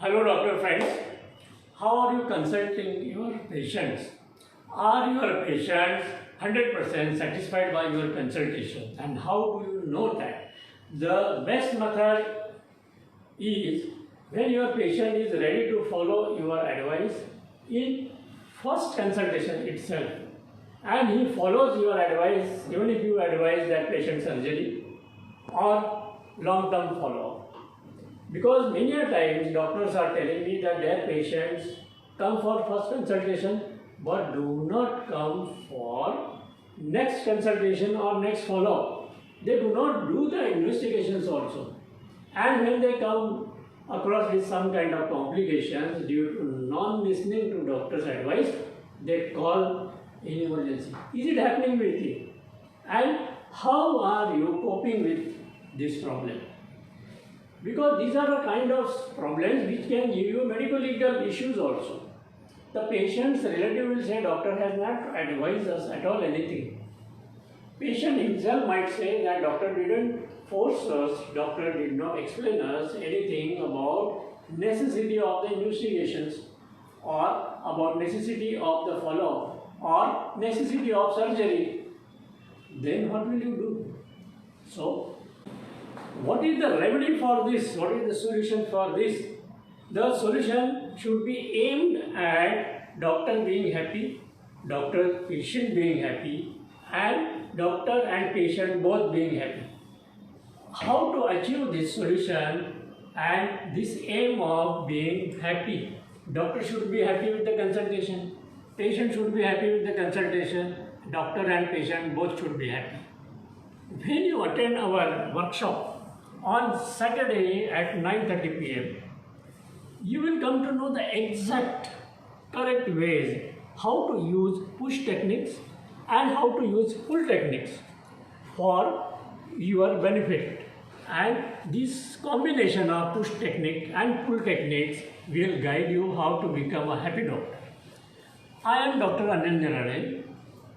Hello doctor friends, how are you consulting your patients? Are your patients 100% satisfied by your consultation, and how do you know that? The best method is when your patient is ready to follow your advice in first consultation itself, and he follows your advice even if you advise that patient surgery or long-term follow-up. Because many a times doctors are telling me that their patients come for first consultation but do not come for next consultation or next follow-up. They do not do the investigations also. And when they come across with some kind of complications due to non-listening to doctor's advice, they call in emergency. Is it happening with you? And how are you coping with this problem? Because these are the kind of problems which can give you medical legal issues also. The patient's relative will say, doctor has not advised us at all anything. Patient himself might say that doctor didn't force us, doctor did not explain us anything about necessity of the investigations or about necessity of the follow-up or necessity of surgery. Then what will you do? So, what is the remedy for this? What is the solution for this? The solution should be aimed at doctor being happy, doctor patient being happy, and doctor and patient both being happy. How to achieve this solution and this aim of being happy? Doctor should be happy with the consultation, patient should be happy with the consultation, doctor and patient both should be happy. When you attend our workshop on Saturday at 9:30 p.m., you will come to know the exact correct ways how to use push techniques and how to use pull techniques for your benefit. And this combination of push technique and pull techniques will guide you how to become a happy doctor. I am Dr. Anil Nirale,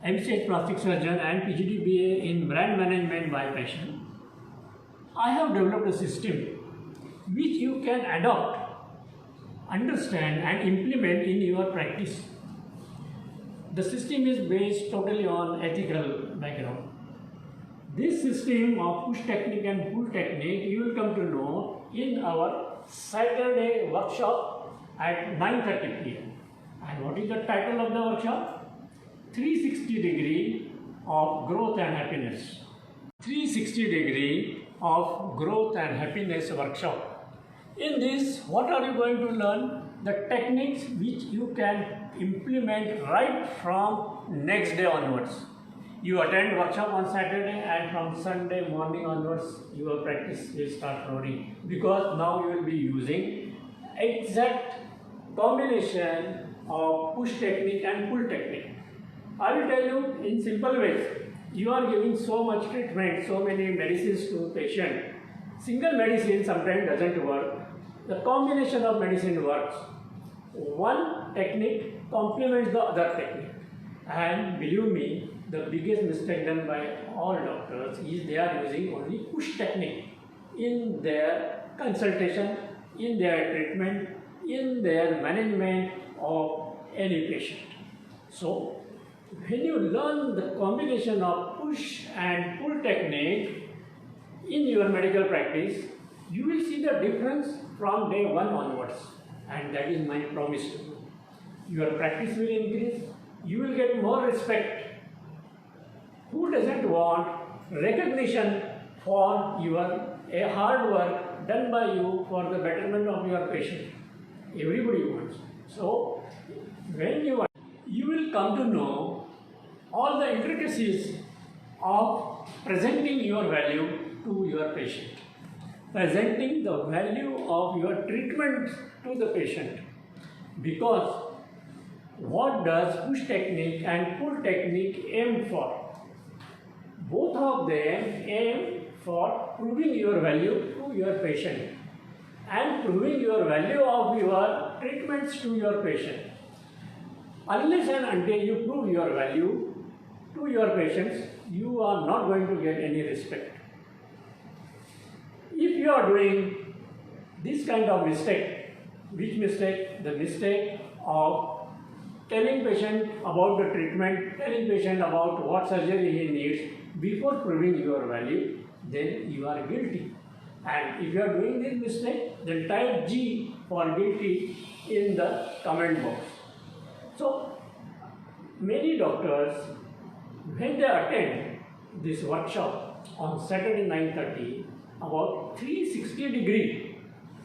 MCH plastic surgeon and PhD BA in brand management by passion. I have developed a system which you can adopt, understand and implement in your practice. The system is based totally on ethical background. This system of push technique and pull technique you will come to know in our Saturday workshop at 9:30 p.m. And what is the title of the workshop? 360 of growth and happiness. 360 of growth and happiness workshop. In this, what are you going to learn? The techniques which you can implement right from next day onwards. You attend workshop on Saturday and from Sunday morning onwards your practice will start rolling, because now you will be using exact combination of push technique and pull technique. I will tell you in simple ways. You are giving so much treatment, so many medicines to patient. Single medicine sometimes doesn't work. The combination of medicine works. One technique complements the other technique. And believe me, the biggest mistake done by all doctors is they are using only push technique in their consultation, in their treatment, in their management of any patient. So, when you learn the combination of push and pull technique in your medical practice, you will see the difference from day one onwards, and that is my promise to you. Your practice will increase, you will get more respect. Who doesn't want recognition for your hard work done by you for the betterment of your patient? Everybody wants. So, when you will come to know all the intricacies of presenting your value to your patient, presenting the value of your treatment to the patient. Because what does push technique and pull technique aim for? Both of them aim for proving your value to your patient and proving your value of your treatments to your patient. Unless and until you prove your value to your patients, you are not going to get any respect. If you are doing this kind of mistake, Which mistake? The mistake of telling patient about the treatment, telling patient about what surgery he needs before proving your value, then you are guilty. And if you are doing this mistake, then type G for guilty in the comment box. So, many doctors, when they attend this workshop on Saturday 9:30 about 360-degree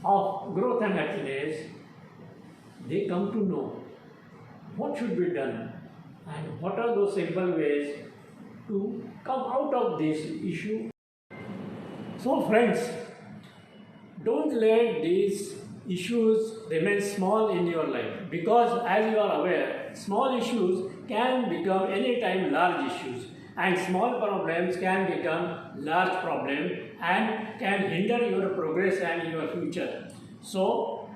of growth and happiness, they come to know what should be done and what are those simple ways to come out of this issue. So friends, don't let these issues remain small in your life, because as you are aware, small issues can become anytime large issues, and small problems can become large problems and can hinder your progress and your future. So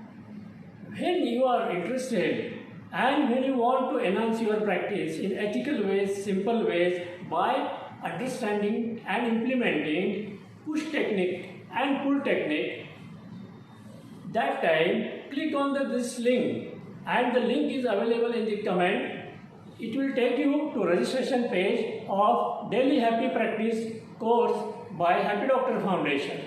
when you are interested and when you want to enhance your practice in ethical ways, simple ways, by understanding and implementing push technique and pull technique, that time click on this link, and the link is available in the comment. It will take you to registration page of Daily Happy Practice course by Happy Doctor Foundation.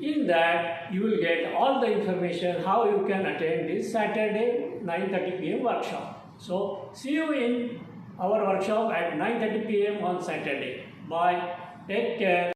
In that you will get all the information how you can attend this Saturday 9:30 p.m. workshop. So see you in our workshop at 9:30 p.m. on Saturday. Bye. Take care.